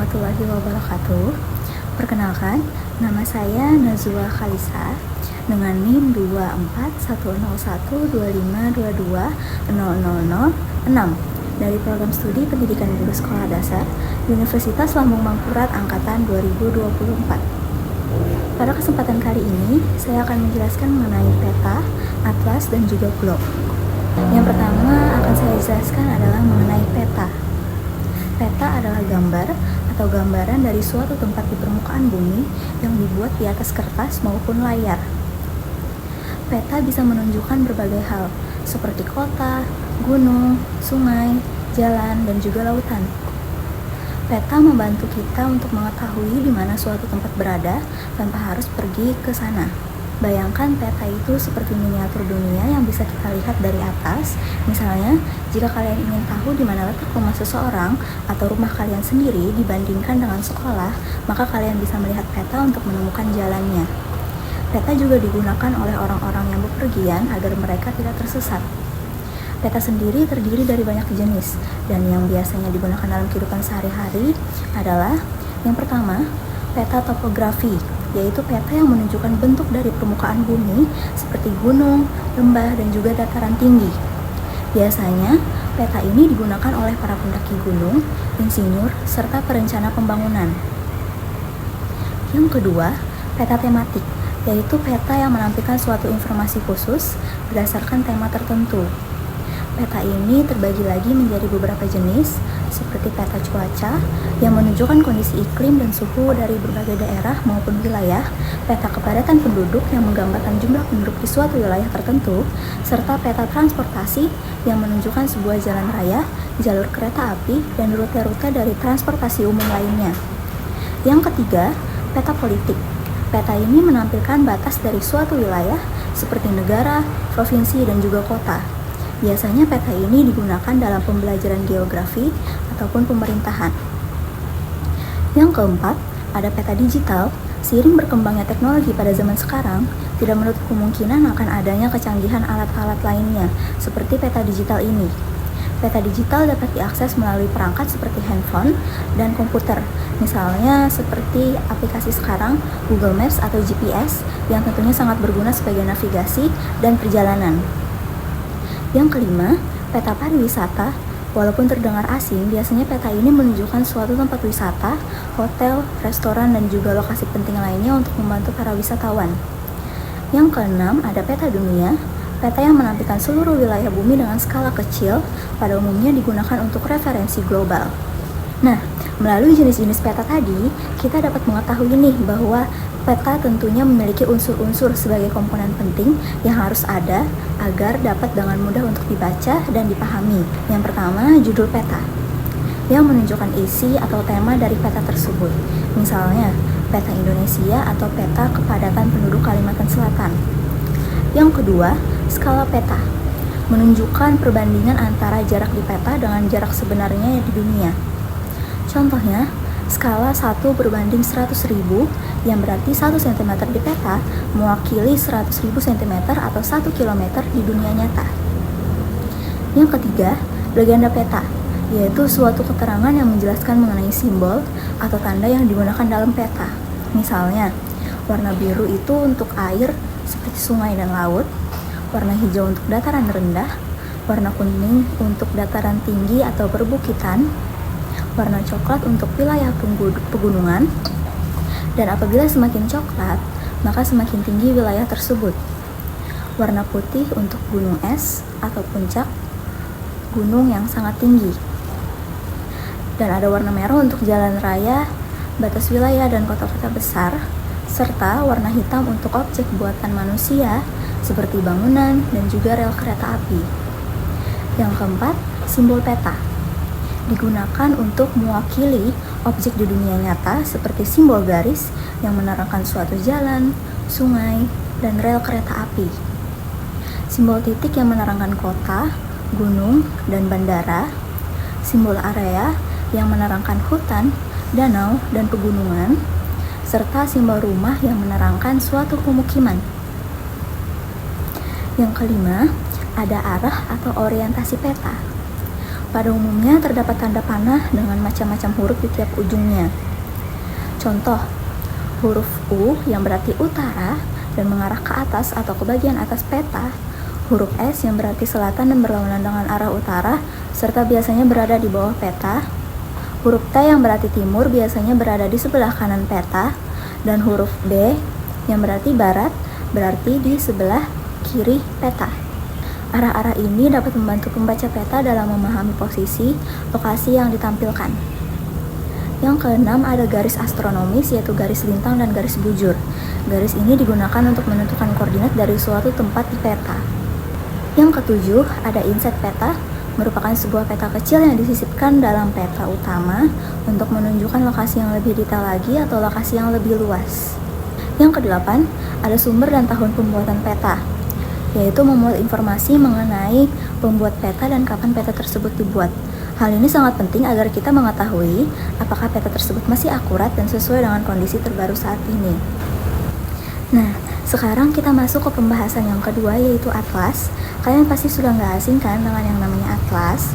warahmatullahi wabarakatuh. Perkenalkan, nama saya Nazwa Khalisa dengan NIM 2410125220006 dari Program Studi Pendidikan Guru Sekolah Dasar Universitas Lambung Mangkurat Angkatan 2024. Pada kesempatan kali ini, saya akan menjelaskan mengenai peta, atlas, dan juga globe. Yang pertama akan saya jelaskan adalah mengenai peta. Peta adalah gambar atau gambaran dari suatu tempat di permukaan bumi yang dibuat di atas kertas maupun layar. Peta bisa menunjukkan berbagai hal, seperti kota, gunung, sungai, jalan, dan juga lautan. Peta membantu kita untuk mengetahui di mana suatu tempat berada tanpa harus pergi ke sana. Bayangkan peta itu seperti miniatur dunia yang bisa kita lihat dari atas. Misalnya, jika kalian ingin tahu di mana letak rumah seseorang atau rumah kalian sendiri dibandingkan dengan sekolah, maka kalian bisa melihat peta untuk menemukan jalannya. Peta juga digunakan oleh orang-orang yang bepergian agar mereka tidak tersesat. Peta sendiri terdiri dari banyak jenis, dan yang biasanya digunakan dalam kehidupan sehari-hari adalah yang pertama, peta topografi, yaitu peta yang menunjukkan bentuk dari permukaan bumi seperti gunung, lembah, dan juga dataran tinggi. Biasanya, peta ini digunakan oleh para pendaki gunung, insinyur, serta perencana pembangunan. Yang kedua, peta tematik, yaitu peta yang menampilkan suatu informasi khusus berdasarkan tema tertentu. Peta ini terbagi lagi menjadi beberapa jenis, seperti peta cuaca yang menunjukkan kondisi iklim dan suhu dari berbagai daerah maupun wilayah, peta kepadatan penduduk yang menggambarkan jumlah penduduk di suatu wilayah tertentu, serta peta transportasi yang menunjukkan sebuah jalan raya, jalur kereta api, dan rute-rute dari transportasi umum lainnya. Yang ketiga, peta politik. Peta ini menampilkan batas dari suatu wilayah seperti negara, provinsi, dan juga kota. Biasanya peta ini digunakan dalam pembelajaran geografi ataupun pemerintahan. Yang keempat, ada peta digital. Seiring berkembangnya teknologi pada zaman sekarang, tidak menutup kemungkinan akan adanya kecanggihan alat-alat lainnya, seperti peta digital ini. Peta digital dapat diakses melalui perangkat seperti handphone dan komputer, misalnya seperti aplikasi sekarang Google Maps atau GPS yang tentunya sangat berguna sebagai navigasi dan perjalanan. Yang kelima, peta pariwisata. Walaupun terdengar asing, biasanya peta ini menunjukkan suatu tempat wisata, hotel, restoran, dan juga lokasi penting lainnya untuk membantu para wisatawan. Yang keenam, ada peta dunia. Peta yang menampilkan seluruh wilayah bumi dengan skala kecil, pada umumnya digunakan untuk referensi global. Nah, melalui jenis-jenis peta tadi, kita dapat mengetahui nih bahwa peta tentunya memiliki unsur-unsur sebagai komponen penting yang harus ada agar dapat dengan mudah untuk dibaca dan dipahami. Yang pertama, judul peta yang menunjukkan isi atau tema dari peta tersebut. Misalnya, peta Indonesia atau peta kepadatan penduduk Kalimantan Selatan. Yang kedua, skala peta menunjukkan perbandingan antara jarak di peta dengan jarak sebenarnya di dunia. Contohnya, skala 1 berbanding 100.000 yang berarti 1 cm di peta mewakili 100.000 cm atau 1 km di dunia nyata. Yang ketiga, legenda peta, yaitu suatu keterangan yang menjelaskan mengenai simbol atau tanda yang digunakan dalam peta. Misalnya, warna biru itu untuk air seperti sungai dan laut, warna hijau untuk dataran rendah, warna kuning untuk dataran tinggi atau perbukitan, warna coklat untuk wilayah pegunungan, dan apabila semakin coklat, maka semakin tinggi wilayah tersebut. Warna putih untuk gunung es atau puncak gunung yang sangat tinggi. Dan ada warna merah untuk jalan raya, batas wilayah, dan kota-kota besar, serta warna hitam untuk objek buatan manusia seperti bangunan dan juga rel kereta api. Yang keempat, simbol peta digunakan untuk mewakili objek di dunia nyata seperti simbol garis yang menerangkan suatu jalan, sungai, dan rel kereta api. Simbol titik yang menerangkan kota, gunung, dan bandara. Simbol area yang menerangkan hutan, danau, dan pegunungan. Serta simbol rumah yang menerangkan suatu pemukiman. Yang kelima, ada arah atau orientasi peta. Pada umumnya terdapat tanda panah dengan macam-macam huruf di tiap ujungnya. Contoh, huruf U yang berarti utara dan mengarah ke atas atau ke bagian atas peta, huruf S yang berarti selatan dan berlawanan dengan arah utara serta biasanya berada di bawah peta, huruf T yang berarti timur biasanya berada di sebelah kanan peta, dan huruf B yang berarti barat berarti di sebelah kiri peta. Arah-arah ini dapat membantu pembaca peta dalam memahami posisi, lokasi yang ditampilkan. Yang keenam ada garis astronomis, yaitu garis lintang dan garis bujur. Garis ini digunakan untuk menentukan koordinat dari suatu tempat di peta. Yang ketujuh ada inset peta, merupakan sebuah peta kecil yang disisipkan dalam peta utama untuk menunjukkan lokasi yang lebih detail lagi atau lokasi yang lebih luas. Yang kedelapan ada sumber dan tahun pembuatan peta, yaitu memuat informasi mengenai pembuat peta dan kapan peta tersebut dibuat. Hal ini sangat penting agar kita mengetahui apakah peta tersebut masih akurat dan sesuai dengan kondisi terbaru saat ini. Nah, sekarang kita masuk ke pembahasan yang kedua, yaitu atlas. Kalian pasti sudah nggak asing kan dengan yang namanya atlas?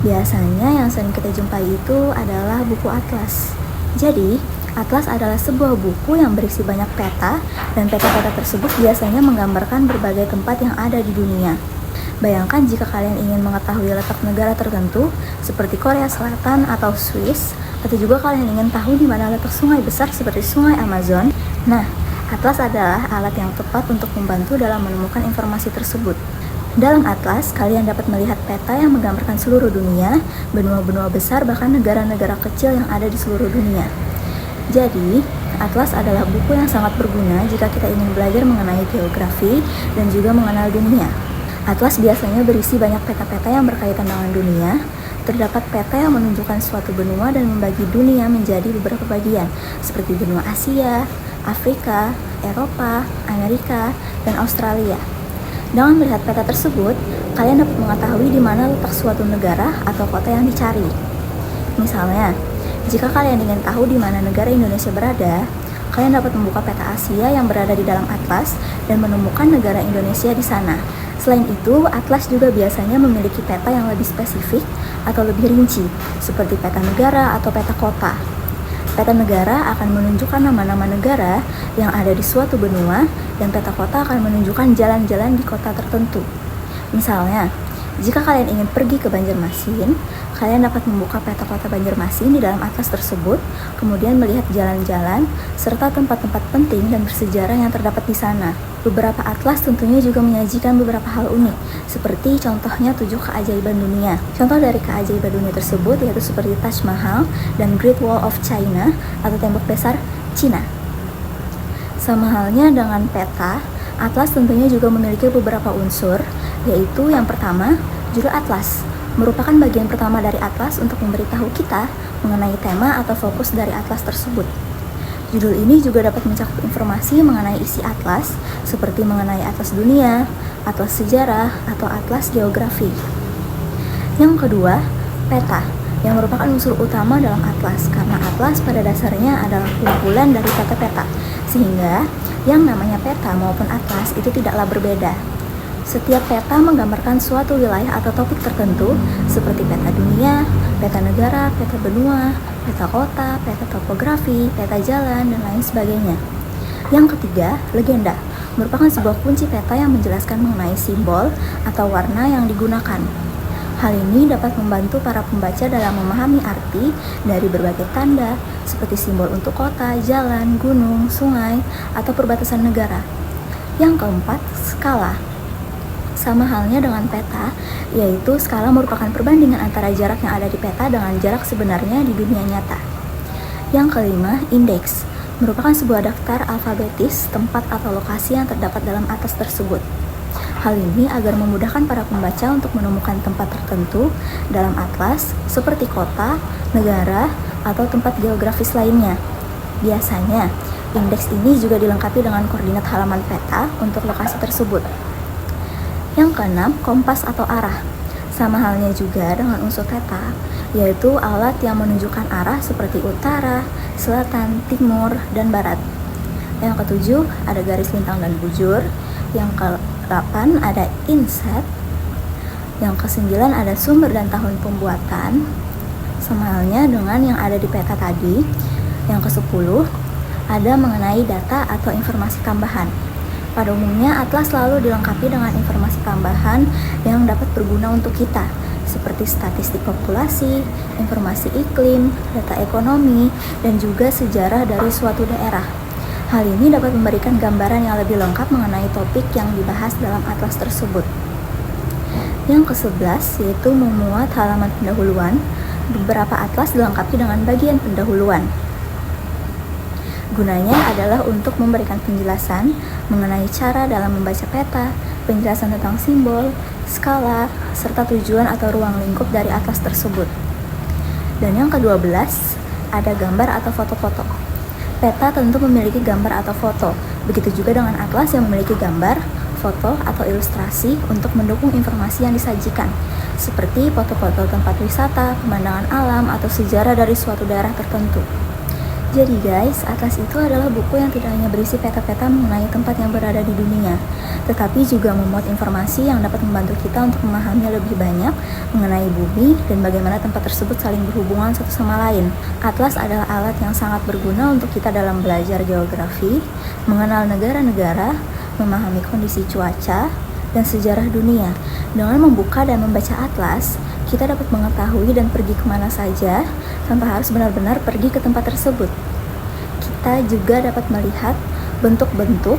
Biasanya yang sering kita jumpai itu adalah buku atlas. Jadi, atlas adalah sebuah buku yang berisi banyak peta, dan peta-peta tersebut biasanya menggambarkan berbagai tempat yang ada di dunia. Bayangkan jika kalian ingin mengetahui letak negara tertentu, seperti Korea Selatan atau Swiss, atau juga kalian ingin tahu di mana letak sungai besar seperti sungai Amazon. Nah, atlas adalah alat yang tepat untuk membantu dalam menemukan informasi tersebut. Dalam atlas, kalian dapat melihat peta yang menggambarkan seluruh dunia, benua-benua besar, bahkan negara-negara kecil yang ada di seluruh dunia. Jadi, atlas adalah buku yang sangat berguna jika kita ingin belajar mengenai geografi dan juga mengenal dunia. Atlas biasanya berisi banyak peta-peta yang berkaitan dengan dunia. Terdapat peta yang menunjukkan suatu benua dan membagi dunia menjadi beberapa bagian, seperti benua Asia, Afrika, Eropa, Amerika, dan Australia. Dengan melihat peta tersebut, kalian dapat mengetahui di mana letak suatu negara atau kota yang dicari. Misalnya, jika kalian ingin tahu di mana negara Indonesia berada, kalian dapat membuka peta Asia yang berada di dalam atlas dan menemukan negara Indonesia di sana. Selain itu, atlas juga biasanya memiliki peta yang lebih spesifik atau lebih rinci, seperti peta negara atau peta kota. Peta negara akan menunjukkan nama-nama negara yang ada di suatu benua, dan peta kota akan menunjukkan jalan-jalan di kota tertentu. Misalnya, jika kalian ingin pergi ke Banjarmasin, kalian dapat membuka peta kota Banjarmasin di dalam atlas tersebut, kemudian melihat jalan-jalan serta tempat-tempat penting dan bersejarah yang terdapat di sana. Beberapa atlas tentunya juga menyajikan beberapa hal unik, seperti contohnya 7 keajaiban dunia. Contoh dari keajaiban dunia tersebut yaitu seperti Taj Mahal dan Great Wall of China atau tembok besar Cina. Sama halnya dengan peta, atlas tentunya juga memiliki beberapa unsur, yaitu yang pertama, judul atlas. Merupakan bagian pertama dari atlas untuk memberitahu kita mengenai tema atau fokus dari atlas tersebut. Judul ini juga dapat mencakup informasi mengenai isi atlas, seperti mengenai atlas dunia, atlas sejarah, atau atlas geografi. Yang kedua, peta, yang merupakan unsur utama dalam atlas, karena atlas pada dasarnya adalah kumpulan dari peta-peta, sehingga yang namanya peta maupun atlas itu tidaklah berbeda. Setiap peta menggambarkan suatu wilayah atau topik tertentu, seperti peta dunia, peta negara, peta benua, peta kota, peta topografi, peta jalan, dan lain sebagainya. Yang ketiga, legenda, merupakan sebuah kunci peta yang menjelaskan mengenai simbol atau warna yang digunakan. Hal ini dapat membantu para pembaca dalam memahami arti dari berbagai tanda, seperti simbol untuk kota, jalan, gunung, sungai, atau perbatasan negara. Yang keempat, skala. Sama halnya dengan peta, yaitu skala merupakan perbandingan antara jarak yang ada di peta dengan jarak sebenarnya di dunia nyata. Yang kelima, indeks, merupakan sebuah daftar alfabetis tempat atau lokasi yang terdapat dalam atlas tersebut. Hal ini agar memudahkan para pembaca untuk menemukan tempat tertentu dalam atlas, seperti kota, negara, atau tempat geografis lainnya. Biasanya, indeks ini juga dilengkapi dengan koordinat halaman peta untuk lokasi tersebut. Yang keenam, kompas atau arah. Sama halnya juga dengan unsur peta, yaitu alat yang menunjukkan arah seperti utara, selatan, timur, dan barat. Yang ketujuh, ada garis lintang dan bujur. Yang ke-8 ada inset. Yang kesembilan ada sumber dan tahun pembuatan, sama halnya dengan yang ada di peta tadi. Yang ke-10 ada mengenai data atau informasi tambahan. Pada umumnya, atlas selalu dilengkapi dengan informasi tambahan yang dapat berguna untuk kita, seperti statistik populasi, informasi iklim, data ekonomi, dan juga sejarah dari suatu daerah. Hal ini dapat memberikan gambaran yang lebih lengkap mengenai topik yang dibahas dalam atlas tersebut. Yang ke-11 yaitu memuat halaman pendahuluan. Beberapa atlas dilengkapi dengan bagian pendahuluan. Gunanya adalah untuk memberikan penjelasan mengenai cara dalam membaca peta, penjelasan tentang simbol, skala, serta tujuan atau ruang lingkup dari atlas tersebut. Dan yang ke-12 ada gambar atau foto-foto. Peta tentu memiliki gambar atau foto, begitu juga dengan atlas yang memiliki gambar, foto, atau ilustrasi untuk mendukung informasi yang disajikan, seperti foto-foto tempat wisata, pemandangan alam, atau sejarah dari suatu daerah tertentu. Jadi guys, atlas itu adalah buku yang tidak hanya berisi peta-peta mengenai tempat yang berada di dunia, tetapi juga memuat informasi yang dapat membantu kita untuk memahami lebih banyak mengenai bumi dan bagaimana tempat tersebut saling berhubungan satu sama lain. Atlas adalah alat yang sangat berguna untuk kita dalam belajar geografi, mengenal negara-negara, memahami kondisi cuaca, dan sejarah dunia. Dengan membuka dan membaca atlas, kita dapat mengetahui dan pergi kemana saja tanpa harus benar-benar pergi ke tempat tersebut. Kita juga dapat melihat bentuk-bentuk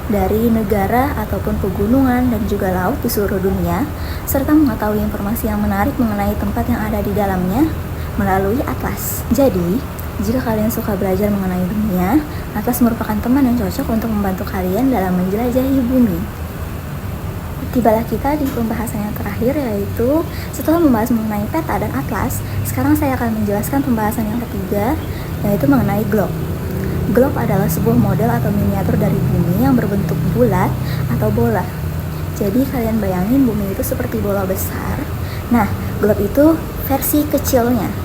dari negara ataupun pegunungan dan juga laut di seluruh dunia, serta mengetahui informasi yang menarik mengenai tempat yang ada di dalamnya melalui atlas. Jadi, jika kalian suka belajar mengenai dunia, atlas merupakan teman yang cocok untuk membantu kalian dalam menjelajahi bumi. Tibalah kita di pembahasan yang terakhir, yaitu setelah membahas mengenai peta dan atlas, sekarang saya akan menjelaskan pembahasan yang ketiga, yaitu mengenai globe. Globe adalah sebuah model atau miniatur dari bumi yang berbentuk bulat atau bola. Jadi kalian bayangin bumi itu seperti bola besar. Nah, globe itu versi kecilnya.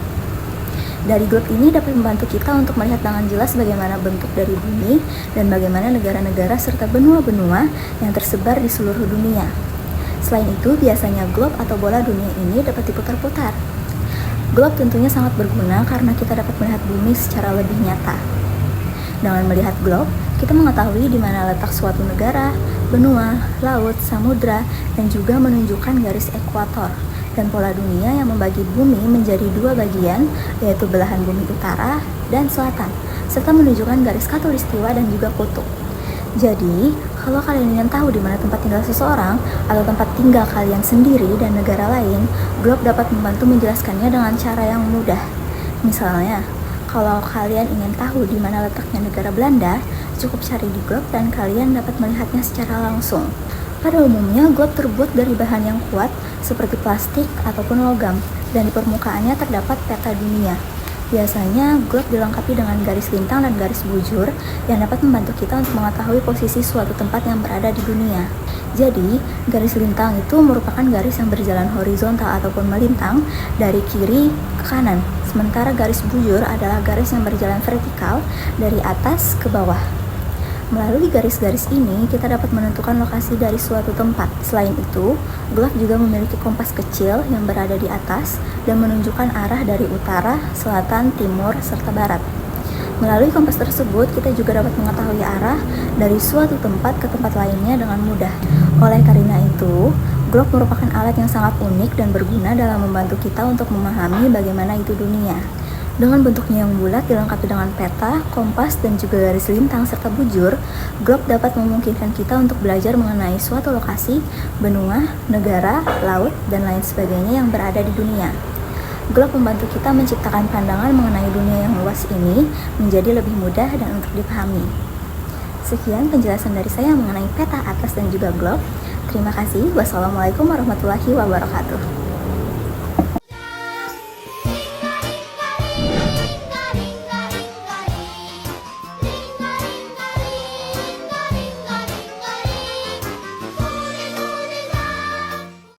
Dari globe ini dapat membantu kita untuk melihat dengan jelas bagaimana bentuk dari bumi dan bagaimana negara-negara serta benua-benua yang tersebar di seluruh dunia. Selain itu, biasanya globe atau bola dunia ini dapat diputar-putar. Globe tentunya sangat berguna karena kita dapat melihat bumi secara lebih nyata. Dengan melihat globe, kita mengetahui di mana letak suatu negara, benua, laut, samudra, dan juga menunjukkan garis ekuator dan pola dunia yang membagi bumi menjadi dua bagian, yaitu belahan bumi utara dan selatan, serta menunjukkan garis khatulistiwa dan juga kutub. Jadi, kalau kalian ingin tahu di mana tempat tinggal seseorang atau tempat tinggal kalian sendiri dan negara lain, globe dapat membantu menjelaskannya dengan cara yang mudah. Misalnya, kalau kalian ingin tahu di mana letaknya negara Belanda, cukup cari di globe dan kalian dapat melihatnya secara langsung. Pada umumnya, globe terbuat dari bahan yang kuat seperti plastik ataupun logam, dan di permukaannya terdapat peta dunia. Biasanya, globe dilengkapi dengan garis lintang dan garis bujur yang dapat membantu kita untuk mengetahui posisi suatu tempat yang berada di dunia. Jadi, garis lintang itu merupakan garis yang berjalan horizontal ataupun melintang dari kiri ke kanan, sementara garis bujur adalah garis yang berjalan vertikal dari atas ke bawah. Melalui garis-garis ini, kita dapat menentukan lokasi dari suatu tempat. Selain itu, globe juga memiliki kompas kecil yang berada di atas dan menunjukkan arah dari utara, selatan, timur, serta barat. Melalui kompas tersebut, kita juga dapat mengetahui arah dari suatu tempat ke tempat lainnya dengan mudah. Oleh karena itu, globe merupakan alat yang sangat unik dan berguna dalam membantu kita untuk memahami bagaimana itu dunia. Dengan bentuknya yang bulat dilengkapi dengan peta, kompas, dan juga garis lintang serta bujur, globe dapat memungkinkan kita untuk belajar mengenai suatu lokasi, benua, negara, laut, dan lain sebagainya yang berada di dunia. Globe membantu kita menciptakan pandangan mengenai dunia yang luas ini menjadi lebih mudah dan untuk dipahami. Sekian penjelasan dari saya mengenai peta, atlas, dan juga globe. Terima kasih. Wassalamualaikum warahmatullahi wabarakatuh.